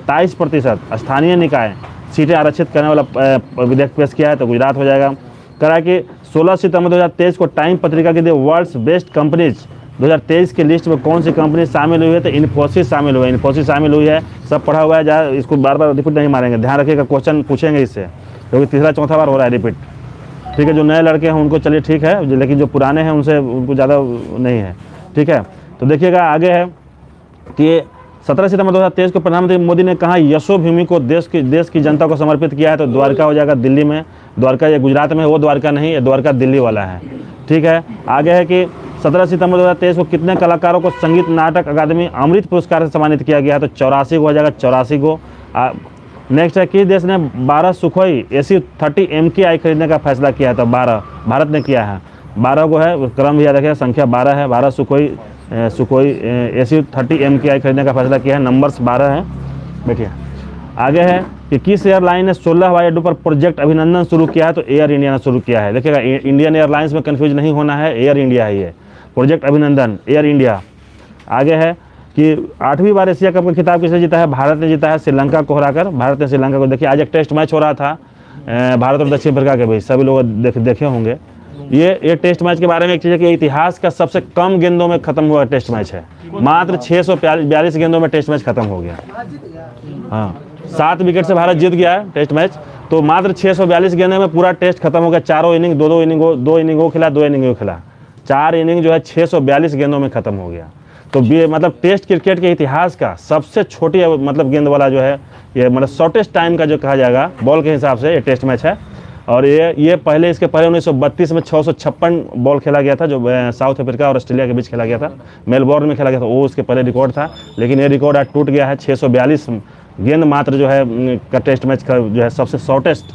27% स्थानीय निकाय सीटें आरक्षित करने वाला विधेयक पेश किया है, तो गुजरात हो जाएगा। करा कि 16 सितंबर 2023 को टाइम पत्रिका की वर्ल्ड्स बेस्ट कंपनीज 2023 की लिस्ट में कौन सी कंपनी शामिल हुई है, तो इन्फोसिस शामिल हुई है। इन्फोसिस शामिल हुई है, सब पढ़ा हुआ है, जहाँ इसको बार बार रिपीट नहीं मारेंगे, ध्यान रखिएगा, क्वेश्चन पूछेंगे इससे, क्योंकि तीसरा चौथा बार हो रहा है रिपीट। ठीक है, जो नए लड़के हैं उनको चलिए ठीक है, लेकिन जो पुराने हैं उनसे उनको ज़्यादा नहीं है। ठीक है, तो देखिएगा आगे है कि 17 सितंबर 2023 को प्रधानमंत्री मोदी ने कहा यशोभूमि को देश की जनता को समर्पित किया है, तो द्वारका हो जाएगा दिल्ली में। द्वारका ये गुजरात में, वो द्वारका नहीं, ये द्वारका दिल्ली वाला है। ठीक है, आगे है कि 17 सितंबर 2023 को कितने कलाकारों को संगीत नाटक अकादमी अमृत पुरस्कार से सम्मानित किया गया है, तो 84 को हो जाएगा, 84 को। नेक्स्ट है कि देश ने 12 सुखोई SU-30 MKI खरीदने का फैसला किया है, तो 12 भारत ने किया है। 12 को है, क्रम भी याद रखिएगा, संख्या 12 है। 12 सुखोई SU-30 MKI खरीदने का फैसला किया है, नंबर्स 12 है। बैठिए, आगे है कि किस एयरलाइन ने 16 हवाई अड्डों पर प्रोजेक्ट अभिनंदन शुरू किया है, तो एयर इंडिया ने शुरू किया है। देखिएगा, इंडियन एयरलाइंस में कंफ्यूज नहीं होना है, एयर इंडिया है ये, प्रोजेक्ट अभिनंदन एयर इंडिया। आगे है कि 8वीं बार एशिया कप का खिताब किसने जीता है, भारत ने जीता है, श्रीलंका को हराकर। भारत ने श्रीलंका को, देखिए आज एक टेस्ट मैच हो रहा था भारत और दक्षिण अफ्रीका के बीच, सभी लोग देखे होंगे। ये टेस्ट मैच के बारे में एक चीज़ है कि इतिहास का सबसे कम गेंदों में खत्म हुआ टेस्ट मैच है, मात्र 642 गेंदों में टेस्ट मैच खत्म हो गया। हाँ, 7 विकेट से भारत जीत गया है टेस्ट मैच, तो मात्र 642 गेंदों में पूरा टेस्ट खत्म हो गया। चारों इनिंग, दो इनिंग वो खिला, 2 इनिंग वो खिला, 4 इनिंग जो है 642 गेंदों में खत्म हो गया। तो मतलब टेस्ट क्रिकेट के इतिहास का सबसे छोटी मतलब गेंद वाला जो है, ये मतलब शॉर्टेस्ट टाइम का जो कहा जाएगा बॉल के हिसाब से, ये टेस्ट मैच है। और ये पहले, इसके पहले 1932 में 656 बॉल खेला गया था, जो साउथ अफ्रीका और ऑस्ट्रेलिया के बीच खेला गया था, मेलबोर्न में खेला गया था, वो उसके पहले रिकॉर्ड था। लेकिन ये रिकॉर्ड आज टूट गया है। 642 गेंद मात्र जो है का टेस्ट मैच का जो है सबसे शॉर्टेस्ट,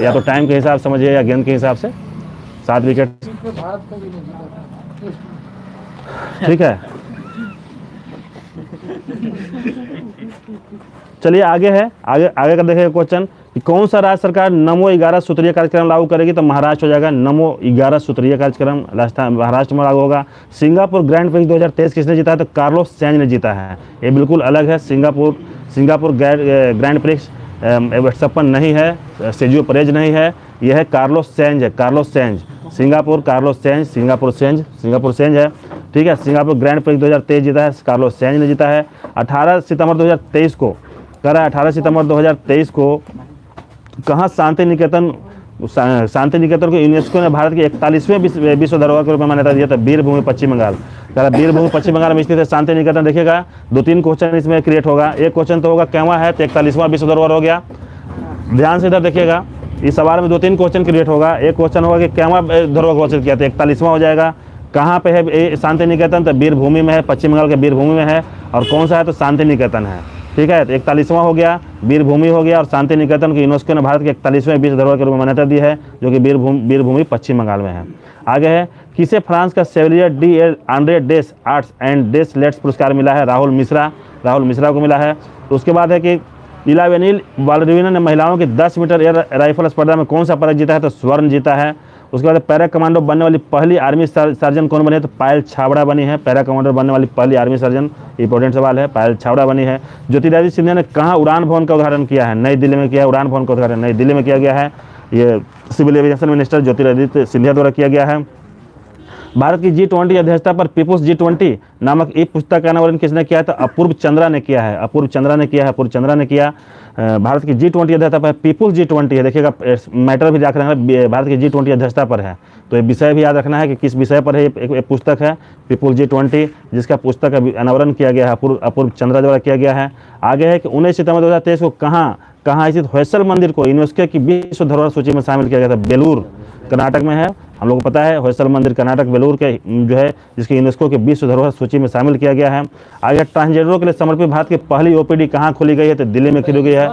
या तो टाइम के हिसाब समझिए या गेंद के हिसाब से, 7 विकेट। ठीक है, चलिए आगे है, आगे का देखिए क्वेश्चन कि कौन सा राज्य सरकार नमो 11 सूत्रीय कार्यक्रम लागू करेगी, तो महाराष्ट्र हो जाएगा। नमो 11 सूत्रीय कार्यक्रम राजस्थान महाराष्ट्र में लागू होगा। सिंगापुर ग्रैंड प्रिक्स 2023 किसने जीता है, तो कार्लोस सैंज ने जीता है। ये बिल्कुल अलग है, सिंगापुर ग्रैंड प्रिक्स वर्स्टैपन नहीं है, सेर्जियो पेरेज नहीं है, यह है कार्लोस सैंज है, कार्लोस सैंज। सिंगापुर सेंज है। ठीक है, सिंगापुर ग्रैंड प्रिक्स 2023 जीता है, कार्लोस सैंज ने जीता है। 18 सितंबर 2023 को करा, 18 सितंबर 2023 को कहाँ शांति निकेतन को यूनेस्को ने भारत के 41वें विश्व धरोहर के रूप में मान्यता दिया था, वीरभूमि पश्चिम बंगाल। वीरभूमि पश्चिम बंगाल में स्थित है शांति निकेतन। देखिएगा 2-3 क्वेश्चन इसमें क्रिएट होगा। एक क्वेश्चन तो होगा कैवा है, तो 41वां विश्व धरोहर हो गया। ध्यान से इधर देखिएगा, इस सवाल में 2-3 क्वेश्चन क्रिएट होगा। एक क्वेश्चन होगा कि कैवा धरोहर घोषित किया, तो 41वां हो जाएगा। कहाँ पे है शांति निकेतन, तो वीरभूमि में है, पश्चिम बंगाल के वीरभूमि में है। और कौन सा है, तो शांति निकेतन है। ठीक है, तो 41वां हो गया, वीरभूमि हो गया, और शांति निकेतन को यूनेस्को ने भारत के 41वें विश्व धरोहर के रूप में मान्यता दी है, जो कि वीरभूमि पश्चिम बंगाल में है। आगे है किसे फ्रांस का Chevalier de l'Ordre des Arts and des Lettres पुरस्कार मिला है, राहुल मिश्रा को मिला है। उसके बाद है कि इलावेनिल बालरीना ने महिलाओं की 10 मीटर एयर राइफल स्पर्धा में कौन सा पदक जीता है, तो स्वर्ण जीता है। उसके बाद पैरा कमांडो बनने वाली पहली आर्मी सर्जन कौन बनी है, तो पायल छाबड़ा बनी है। पैरा कमांडो बनने वाली पहली आर्मी सर्जन, इंपॉर्टेंट सवाल है, पायल छाबड़ा बनी है। ज्योतिरादित्य सिंधिया ने कहाँ उड़ान भवन का उद्घाटन किया है, नई दिल्ली में किया है। उड़ान भवन का उद्घाटन नई दिल्ली में किया गया है। ये civil aviation minister Jyotiraditya Scindia द्वारा किया गया है। भारत की G20 अध्यक्षता पर पीपुल्स G20 नामक एक पुस्तक का अनावरण किसने किया है, तो अपूर्व चंद्रा ने किया है। अपूर्व चंद्रा ने किया। भारत की G20 अध्यक्षता पर पीपुल्स G20 है। देखिएगा मैटर भी याद रखना है, भारत की G20 अध्यक्षता पर है, तो ये विषय भी याद रखना है कि किस विषय पर है। एक पुस्तक है पीपुल्स G20, जिसका पुस्तक का अनावरण किया गया है, अपूर्व चंद्रा द्वारा किया गया है। आगे है कि 19 सितंबर 2023 को कहाँ स्थित होयसल मंदिर को यूनेस्को की विश्व धरोहर सूची में शामिल किया गया था, बेलूर कर्नाटक में है। हम लोग को पता है होयसल मंदिर कर्नाटक बेलूर के जो है, जिसके यूनेस्को के विश्व धरोहर सूची में शामिल किया गया है। आगे ट्रांसजेंडरों के लिए समर्पित भारत की पहली OPD कहाँ खोली गई है, तो दिल्ली में खोली गई है।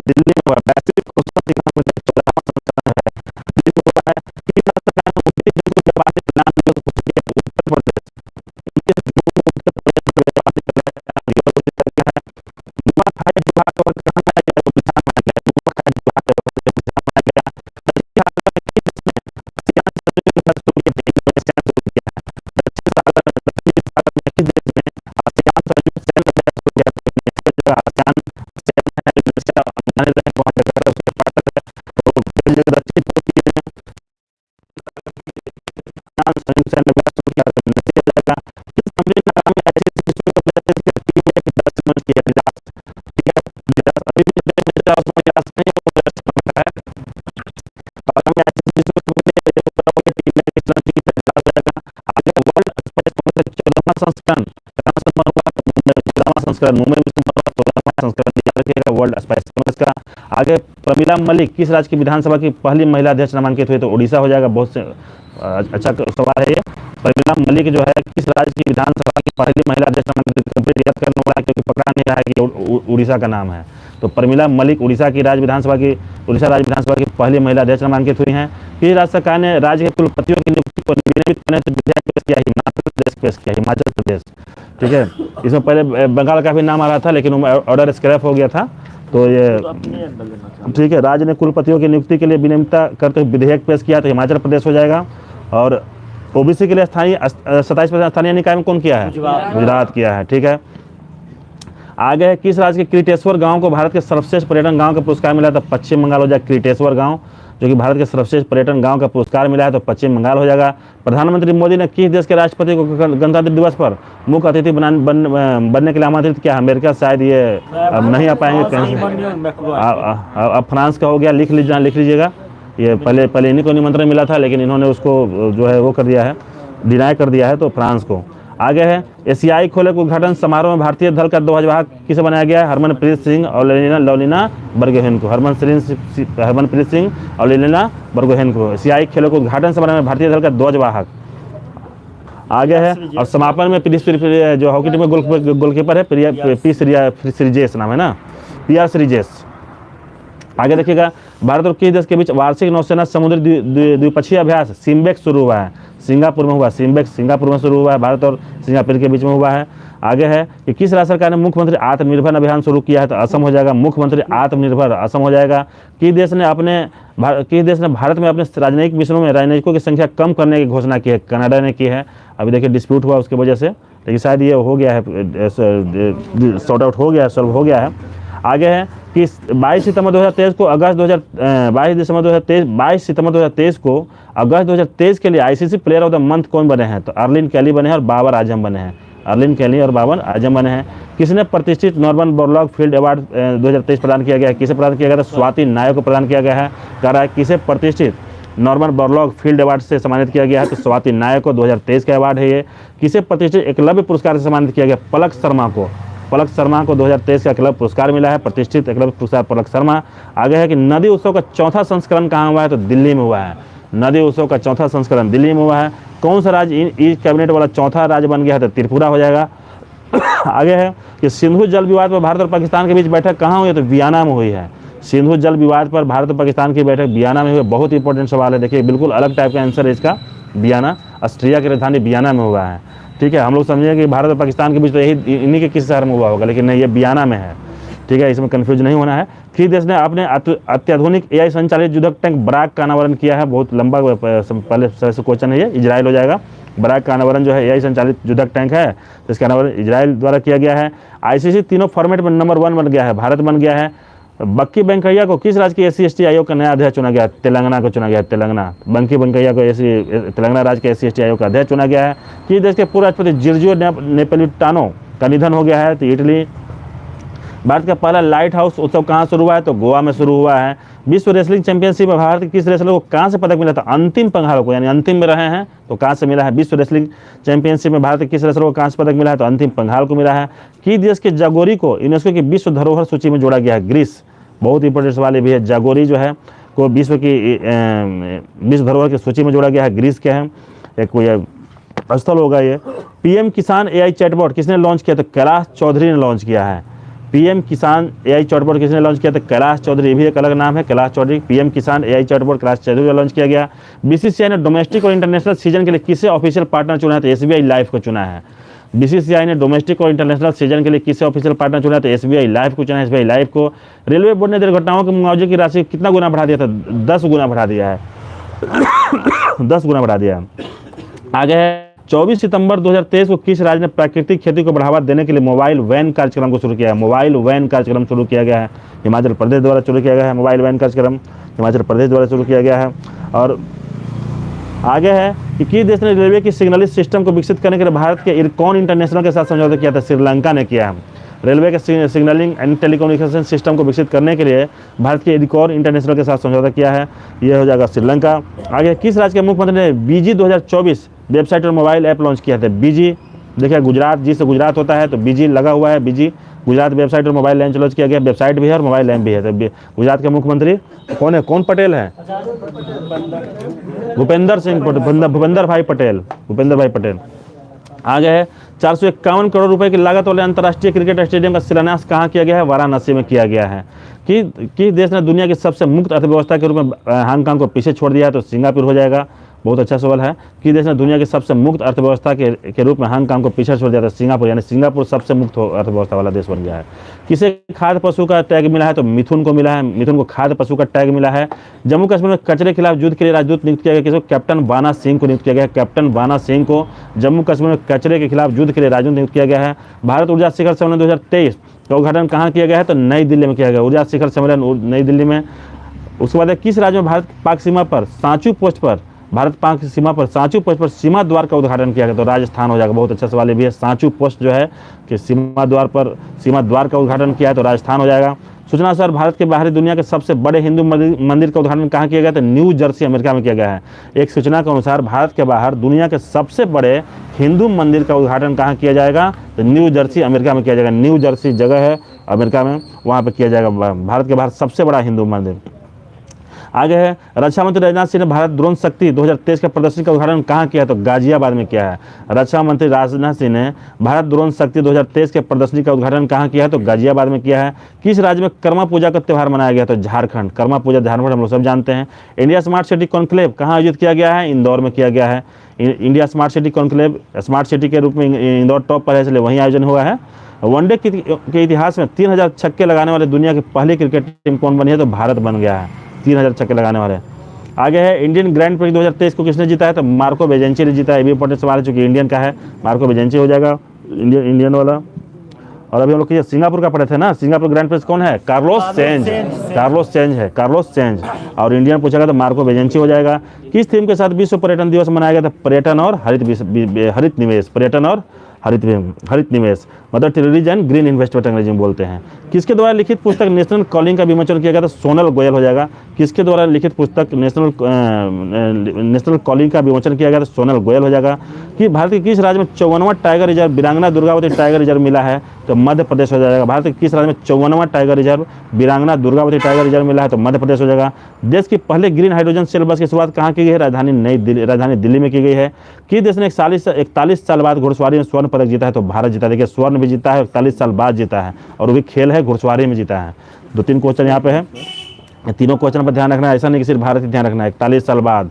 दिल्ली में हुआ वैश्विक उत्सव दिखा मुझे 14वां संस्करण है। दिल्ली में हुआ है कि सरकार ने उन्नीस जून को जवाब ऐलान किया तो उत्तर प्रदेश 29 जून को उत्तर प्रदेश में जवाब दिया है। नुआखाई त्योहार और कहाँ मनाया गया तो बिहार मनाया गया। नुआखाई त्योहार बिहार मनाया गया। दक्षिण सागर में किस देश ने आसियान समिति का शुरू किया है? इंडोनेशिया ने शुरू किया है। दक्षिण सागर में किस देश ने आसियान समिति का शुरू किया है? इंडोनेशिया। आसियान माने रहे वहाँ पे कर उसके पास दक्षिण संस्करण मुंबई में संस्करण वर्ल्ड स्पाइस का। आगे प्रमिला मलिक किस राज्य की विधानसभा की पहली महिला अध्यक्ष नामांकित हुई तो उड़ीसा हो जाएगा। बहुत से अच्छा सवाल है ये। प्रमिला मलिक जो है किस राज्य की विधानसभा की पहली महिला अध्यक्ष नामांकित, कंप्लीट याद करने वाला क्योंकि पकड़ा नहीं रहा है कि उड़ीसा का नाम है। तो प्रमिला मलिक उड़ीसा की राज्य विधानसभा की पहली महिला अध्यक्ष नामांकित हुई हैं। किस राज्य सरकार ने राज्य के कुलपतियों की नियुक्ति को नियमित करने से विधेयक पेश किया? हिमाचल प्रदेश। ठीक है, इसमें पहले बंगाल का भी नाम आ रहा था लेकिन ऑर्डर स्क्रैप हो गया था। तो ये ठीक है, राज्य ने कुलपतियों की नियुक्ति के लिए विनियमितता करते हुए विधेयक पेश किया तो हिमाचल प्रदेश हो जाएगा। और ओबीसी के लिए स्थानीय 27% स्थानीय निकाय में कौन किया है? गुजरात किया है। ठीक है, आगे किस राज्य के क्रीटेश्वर गांव को भारत के सर्वश्रेष्ठ पर्यटन गांव का पुरस्कार मिला तो पश्चिम बंगाल हो जाएगा। क्रीटेश्वर गांव जो कि भारत के सर्वश्रेष्ठ पर्यटन गांव का पुरस्कार मिला है तो पश्चिम बंगाल हो जाएगा। प्रधानमंत्री मोदी ने किस देश के राष्ट्रपति को गणतंत्र दिवस पर मुख्य अतिथि बनने के लिए आमंत्रित किया? अमेरिका। शायद ये अब नहीं आ पाएंगे कहीं से। अब फ्रांस का हो गया, लिख लीजिएगा। ये पहले इन्हीं को निमंत्रण मिला था लेकिन इन्होंने उसको जो है वो कर दिया है, डिनाई कर दिया है, तो फ्रांस को। आगे है एशियाई खेलों के उद्घाटन समारोह में भारतीय दल का ध्वजवाहक किसे बनाया गया है? हरमनप्रीत सिंह और लवलीना बरगोहेन को। हरमनप्रीत सिंह और लवलीना बरगोहेन को एशियाई खेलों के उद्घाटन समारोह में भारतीय दल का ध्वजवाहक। आगे है और समापन में जो हॉकी टीम में गोलकीपर है पी श्रीजेश नाम है ना, PR श्रीजेश। आगे देखिएगा भारत और किस देश के बीच वार्षिक नौसेना समुद्री द्विपक्षीय अभ्यास सिम्बेक शुरू हुआ है? सिंगापुर में हुआ। सिंगापुर में शुरू हुआ है, भारत और सिंगापुर के बीच में हुआ है। आगे है कि किस राज्य सरकार ने मुख्यमंत्री आत्मनिर्भर अभियान शुरू किया है तो असम हो जाएगा। मुख्यमंत्री आत्मनिर्भर असम हो जाएगा। किस देश ने भारत में अपने राजनयिक मिशनों में राजनयिकों की संख्या कम करने की घोषणा की है? कनाडा ने की है। अभी देखिए डिस्प्यूट हुआ उसकी वजह से, लेकिन शायद ये हो गया है, सॉर्ट आउट हो गया है, सॉल्व हो गया है। आगे है कि 22 सितंबर 2023 को अगस्त 2023 के लिए ICC player of the month कौन बने हैं? तो अर्लिन कैली बने हैं और बाबर आजम बने हैं। अर्लिन कैली और बाबर आजम बने हैं। किसने प्रतिष्ठित नॉर्मन बोरलॉग फील्ड अवार्ड 2023 प्रदान किया गया है? किसे प्रदान किया गया था? स्वाति नायक को प्रदान किया गया है। कह रहा है किसे प्रतिष्ठित नॉर्मन बोरलॉग फील्ड अवार्ड से सम्मानित किया गया है? तो स्वाति नायक को 2023 का अवार्ड है ये। किसे प्रतिष्ठित एकलव्य पुरस्कार से सम्मानित किया गया? पलक शर्मा को 2023 का एकलव्य पुरस्कार मिला है, प्रतिष्ठित एकलव्य पुरस्कार पलक शर्मा। आगे है कि नदी उत्सव का चौथा संस्करण कहाँ हुआ है? तो दिल्ली में हुआ है। नदी उत्सव का चौथा संस्करण दिल्ली में हुआ है। कौन सा राज्य ई कैबिनेट वाला चौथा राज्य बन गया है? तो त्रिपुरा हो जाएगा। आगे है कि सिंधु जल विवाद पर भारत और पाकिस्तान के बीच बैठक कहाँ हुई है? तो वियना में हुई है। सिंधु जल विवाद पर भारत और पाकिस्तान की बैठक वियना में हुई। बहुत इंपॉर्टेंट सवाल है, देखिए बिल्कुल अलग टाइप का आंसर है इसका। वियना, ऑस्ट्रिया की राजधानी वियना में हुआ है। ठीक है, हम लोग समझें कि भारत और पाकिस्तान के बीच तो यही इन्हीं के किस शहर में हुआ होगा, लेकिन नहीं, ये वियना में है। ठीक है, इसमें कंफ्यूज नहीं होना है। किस देश ने अपने अत्याधुनिक AI संचालित युद्धक टैंक बराक का अनावरण किया है? बहुत लंबा पहले से क्वेश्चन है ये। इजराइल हो जाएगा। बराक का अनावरण जो है AI संचालित युद्धक टैंक है, इसका अनावरण इजराइल द्वारा किया गया है। ICC तीनों फॉर्मेट में नंबर 1 बन गया है, भारत बन गया है। बक्की वेंकैया को किस राज्य के SC/ST आयोग का नया अध्यक्ष चुना गया? तेलंगाना को चुना गया। बंकी वेंकैया को तेलंगाना राज्य के SC/ST आयोग का अध्यक्ष चुना गया है। किस देश के पूर्व राष्ट्रपति जिर्जियो नेपोलिटानो का निधन हो गया है? तो इटली। भारत का पहला लाइट हाउस उत्सव कहाँ शुरू हुआ है? तो गोवा में शुरू हुआ है। विश्व रेसलिंग चैंपियनशिप में भारत के किस रेसलर को कहाँ से पदक मिला था? अंतिम पंगाल को, यानी अंतिम में रहे हैं तो कहाँ से मिला है? विश्व रेसलिंग चैंपियनशिप में भारत के किस रेसलर को कहाँ से पदक मिला है? तो अंतिम पंगाल को मिला है। किस देश के जागोरी को यूनेस्को की विश्व धरोहर सूची में जोड़ा गया है? ग्रीस। बहुत इंपॉर्टेंट सवाल ये भी है। जागोरी जो है को विश्व धरोहर की सूची में जोड़ा गया है। ग्रीस के हैं, एक कोई स्थल होगा ये। पीएम किसान एआई चैटबॉट किसने लॉन्च किया? तो कैलाश चौधरी ने लॉन्च किया है। पीएम किसान एआई चैटबॉट किसने लॉन्च किया? तो कैलाश चौधरी, भी एक अलग नाम है, कैलाश चौधरी। पीएम किसान एआई चैटबॉट कैलाश चौधरी का लॉन्च किया गया। बीसीसीआई ने डोमेस्टिक और इंटरनेशनल सीजन के लिए किसे ऑफिशियल पार्टनर चुना है? तो एसबीआई लाइव को चुना है। बीसीसीआई ने डोमेस्टिक और इंटरनेशनल सीजन के लिए किसे ऑफिशियल पार्टनर चुना है? तो एसबीआई लाइव को चुना है, एसबीआई लाइव को। रेलवे बोर्ड ने दुर्घटनाओं के मुआवजे की राशि कितना गुना बढ़ा दिया था? 10 गुना बढ़ा दिया है। 10 गुना बढ़ा दिया है। आगे है 24 सितंबर 2023 को किस राज्य ने प्राकृतिक खेती को बढ़ावा देने के लिए मोबाइल वैन कार्यक्रम को शुरू किया है? मोबाइल वैन कार्यक्रम शुरू किया गया है। हिमाचल प्रदेश द्वारा शुरू किया गया है मोबाइल वैन कार्यक्रम, हिमाचल प्रदेश द्वारा शुरू किया गया है। और आगे है कि किस देश ने रेलवे की सिग्नलिंग सिस्टम को विकसित करने के लिए भारत के इरकॉन इंटरनेशनल के साथ समझौता किया था? श्रीलंका ने किया है। रेलवे के सिग्नलिंग एंड टेलीकम्युनिकेशन सिस्टम को विकसित करने के लिए भारत के इरकॉन इंटरनेशनल के साथ समझौता किया है, यह हो जाएगा श्रीलंका। आगे किस राज्य के मुख्यमंत्री ने बीजी 2024 वेबसाइट और मोबाइल ऐप लॉन्च किया था? बीजी, देखिए गुजरात, जी से गुजरात होता है तो बीजी लगा हुआ है। बीजी गुजरात वेबसाइट और मोबाइल ऐप लॉन्च किया गया। वेबसाइट भी है और मोबाइल ऐप भी है। तो गुजरात के मुख्यमंत्री कौन है? कौन पटेल है? भूपेंद्र भाई पटेल। आगे है 451 करोड़ रुपए की लागत वाले अंतर्राष्ट्रीय क्रिकेट स्टेडियम का शिलान्यास कहाँ किया गया है? वाराणसी में किया गया है। कि देश ने दुनिया की सबसे मुक्त अर्थव्यवस्था के रूप में हांगकांग को पीछे छोड़ दिया है? तो सिंगापुर हो जाएगा। बहुत अच्छा सवाल है। कि देश ने दुनिया की सबसे मुक्त अर्थव्यवस्था के रूप में हांगकांग को पीछे छोड़ दिया था? सिंगापुर, यानी सिंगापुर सबसे मुक्त अर्थव्यवस्था वाला देश बन गया है। किसे खाद्य पशु का टैग मिला है? तो मिथुन को मिला है। मिथुन को खाद्य पशु का टैग मिला है। जम्मू कश्मीर में कचरे के खिलाफ युद्ध के लिए राजदूत नियुक्त किया गया? किसको? कैप्टन बाना सिंह को नियुक्त किया गया। कैप्टन बाना सिंह को जम्मू कश्मीर में कचरे के खिलाफ युद्ध के लिए राजदूत नियुक्त किया गया है। भारत ऊर्जा शिखर सम्मेलन 2023 का उद्घाटन कहाँ किया गया है? तो नई दिल्ली में किया गया। ऊर्जा शिखर सम्मेलन नई दिल्ली में। उसके बाद किस राज्य में भारत पाक सीमा पर सांचू पोस्ट पर सांचू पोस्ट पर सीमा द्वार का उद्घाटन किया गया? तो राजस्थान हो जाएगा। बहुत अच्छा सवाल भी है। सांचू पोस्ट जो है कि सीमा द्वार का उद्घाटन किया है तो राजस्थान हो जाएगा। सूचना सर भारत के बाहरी दुनिया के सबसे बड़े हिंदू मंदिर का उद्घाटन कहाँ किया गया? तो न्यू जर्सी अमेरिका में किया गया है। एक सूचना के अनुसार भारत के बाहर दुनिया के सबसे बड़े हिंदू मंदिर का उद्घाटन कहाँ किया जाएगा? तो न्यू जर्सी अमेरिका में किया जाएगा। न्यू जर्सी जगह है अमेरिका में, वहाँ पर किया जाएगा भारत के बाहर सबसे बड़ा हिंदू मंदिर। आगे है रक्षा मंत्री राजनाथ सिंह ने भारत ड्रोन शक्ति 2023 का प्रदर्शनी का उद्घाटन कहाँ किया? तो गाजियाबाद में किया है। रक्षा मंत्री राजनाथ सिंह ने भारत ड्रोन शक्ति 2023 के प्रदर्शनी का उद्घाटन कहाँ किया है? तो गाजियाबाद में किया है। किस राज्य में कर्मा पूजा का त्यौहार मनाया गया? तो झारखंड। कर्मा पूजा झारखंड हम लोग सब जानते हैं। इंडिया स्मार्ट सिटी कॉन्क्लेव कहाँ आयोजित किया गया है? इंदौर में किया गया है। India smart city conclave smart city के रूप में इंदौर टॉप पर है, इसलिए वहीं आयोजन हुआ है। वनडे के इतिहास में 3000 छक्के लगाने वाले दुनिया की पहली क्रिकेट टीम कौन बनी है? तो भारत बन गया है 3000 छक्के लगाने वाले। आगे है इंडियन ग्रैंड प्रिक्स 2023 को किसने जीता है? तो मार्को बेजेंची ने जीता है। ये भी इंपॉर्टेंट सवाल है, चूंकि इंडियन का है, मार्को बेजेंची हो जाएगा इंडियन वाला। और अभी हम लोग सिंगापुर का पढ़े थे ना, सिंगापुर ग्रैंड प्रिक्स कौन है? Carlos change. और इंडियन पूछेगा तो मार्को बेजेंची हो जाएगा। किस थीम के साथ विश्व पर्यटन दिवस मनाया गया था? पर्यटन और हरित निवेश। पर्यटन और हरित निवेश, मतलब टूरिज्म एंड ग्रीन इन्वेस्टमेंट अंग्रेजी में बोलते हैं। किसके द्वारा लिखित पुस्तक नेशनल कॉलिंग का विमोचन किया गया? तो सोनल गोयल हो जाएगा। किसके द्वारा लिखित पुस्तक नेशनल कॉलिंग का विमोचन किया गया? तो सोनल गोयल हो जाएगा। कि भारत के किस राज्य में 54वां टाइगर रिजर्व वीरांगना दुर्गावती टाइगर रिजर्व मिला है? तो मध्य प्रदेश हो जाएगा। भारत के किस राज्य में 54वां टाइगर रिजर्व वीरांगना दुर्गावती टाइगर रिजर्व मिला है? तो मध्य प्रदेश हो जाएगा। देश की पहले ग्रीन हाइड्रोजन सेल बस की शुरुआत कहाँ की गई है? राजधानी दिल्ली में की गई है। किस देश ने 41 साल बाद घुड़सवारी में स्वर्ण पदक जीता है? तो भारत जीता है। देखिए स्वर्ण भी जीता है, 41 साल बाद जीता है, और वो भी खेल है घुड़सवारी में जीता है। 2-3 क्वेश्चन यहाँ पे है, तीनों क्वेश्चन पर ध्यान रखना है। ऐसा नहीं कि सिर्फ भारत ही ध्यान रखना है। 41 साल बाद,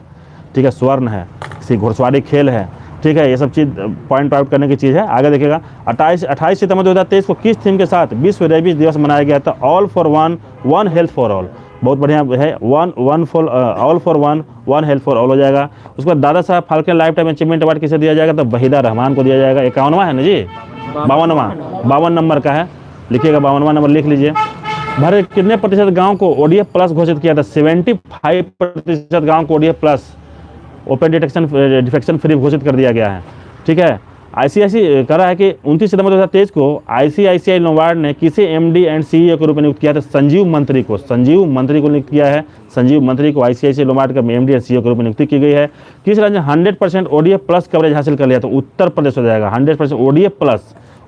ठीक है, स्वर्ण है, घुड़सवारी खेल है, ठीक है, ये सब चीज़ पॉइंट आउट करने की चीज़ है। आगे देखिएगा 28 सितंबर 2023 को किस थीम के साथ विश्व रेबीज दिवस मनाया गया था? All for one health for all. बहुत बढ़िया है। All for one health for all हो जाएगा। उसके बाद Dada Saheb Phalke life time achievement award किसे दिया जाएगा? तो वहीदा रहमान को दिया जाएगा। 51वां है ना जी, 52वां नंबर का है, लिखिएगा 52वां नंबर लिख लीजिए। भारत के कितने प्रतिशत गाँव को ODF प्लस घोषित किया था? 75% गाँव को ODF plus open defection free घोषित कर दिया गया है, ठीक है। आईसीआईसी कह रहा है कि 29 सितंबर 2023 को आईसीआईसीआई लोम्बार्ड ने किसी एमडी एंड सीईओ के रूप में नियुक्त किया था? संजीव मंत्री को नियुक्त किया है। संजीव मंत्री को आईसीआईसीआई लोम्बार्ड का एमडी एंड सीईओ के रूप में नियुक्ति की गई है। किस राज्य ने 100% ओडीएफ प्लस कवरेज हासिल कर लिया? तो उत्तर प्रदेश हो जाएगा। 100%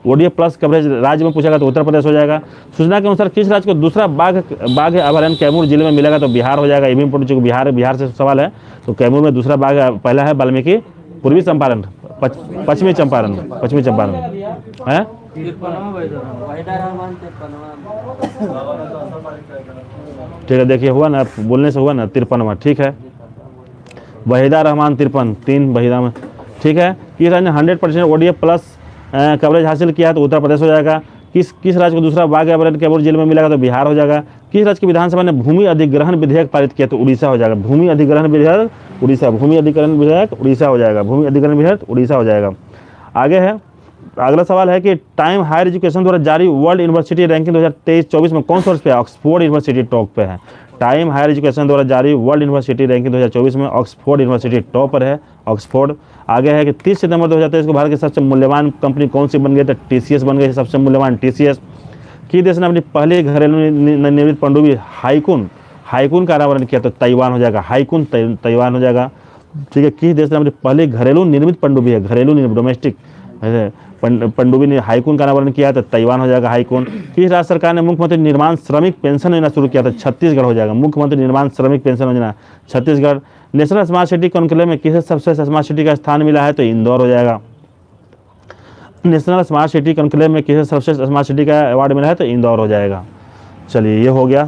ओडीएफ प्लस कवरेज राज्य में पूछेगा तो उत्तर प्रदेश हो जाएगा। सूचना के अनुसार किस राज्य को दूसरा बाघ अभयारण्य कैमूर जिले में मिलेगा? तो बिहार हो जाएगा। ये भी इम्पोर्टेंट, चूंकि बिहार से सवाल है, तो कैमूर में दूसरा बाघ पहला है वाल्मीकि पूर्वी चंपारण, पश्चिमी चंपारण है। ठीक है, देखिए हुआ ना, बोलने से हुआ ना 53वां। ठीक है, वहीदा रहमान 53, 3 वहीदा में। ठीक है, किस राज्य ने 100% ओडीएफ प्लस कवरेज हासिल किया है? तो उत्तर प्रदेश हो जाएगा। किस राज्य को दूसरा बाघ अभयारण्य कैमूर जिले में मिलेगा? तो बिहार हो जाएगा। किस राज्य की विधानसभा ने भूमि अधिग्रहण विधेयक पारित किया? तो उड़ीसा हो जाएगा। भूमि अधिग्रहण विधेयक उड़ीसा हो जाएगा। भूमि अधिग्रहण विधेयक उड़ीसा हो जाएगा। आगे है, अगला सवाल है कि टाइम हायर एजुकेशन द्वारा जारी वर्ल्ड यूनिवर्सिटी रैंकिंग 2023-24 में कौन सा वर्ष पे है? ऑक्सफोर्ड यूनिवर्सिटी टॉप पे है। टाइम हायर एजुकेशन द्वारा जारी वर्ल्ड यूनिवर्सिटी रैंकिंग 2024 में ऑक्सफोर्ड यूनिवर्सिटी टॉप पर है, ऑक्सफोर्ड। आगे है कि 30 सितंबर 2023 को भारत की सबसे मूल्यवान कंपनी कौन सी बन गई? तो टीसीएस बन गई, सबसे मूल्यवान टीसीएस। किस देश ने अपनी पहली घरेलू निर्मित पनडुब्बी हाइकून का अनावरण किया? तो ताइवान हो जाएगा। हाइकून ताइवान हो जाएगा। ठीक है, किस देश ने अपनी पहली घरेलू निर्मित पनडुब्बी है, डोमेस्टिक पनडुब्बी ने हाइकून का अनावरण किया? तो ताइवान हो जाएगा, हाइकून। किस राज्य सरकार ने मुख्यमंत्री निर्माण श्रमिक पेंशन योजना शुरू किया? था छत्तीसगढ़ हो जाएगा। मुख्यमंत्री निर्माण श्रमिक पेंशन योजना Chhattisgarh. National smart city conclave में किसे सबसे स्मार्ट सिटी का स्थान मिला है? तो इंदौर हो जाएगा। नेशनल स्मार्ट सिटी कॉन्क्लेव में किसे सबसे स्मार्ट सिटी का अवार्ड मिला है? तो इंदौर हो जाएगा। चलिए, ये हो गया।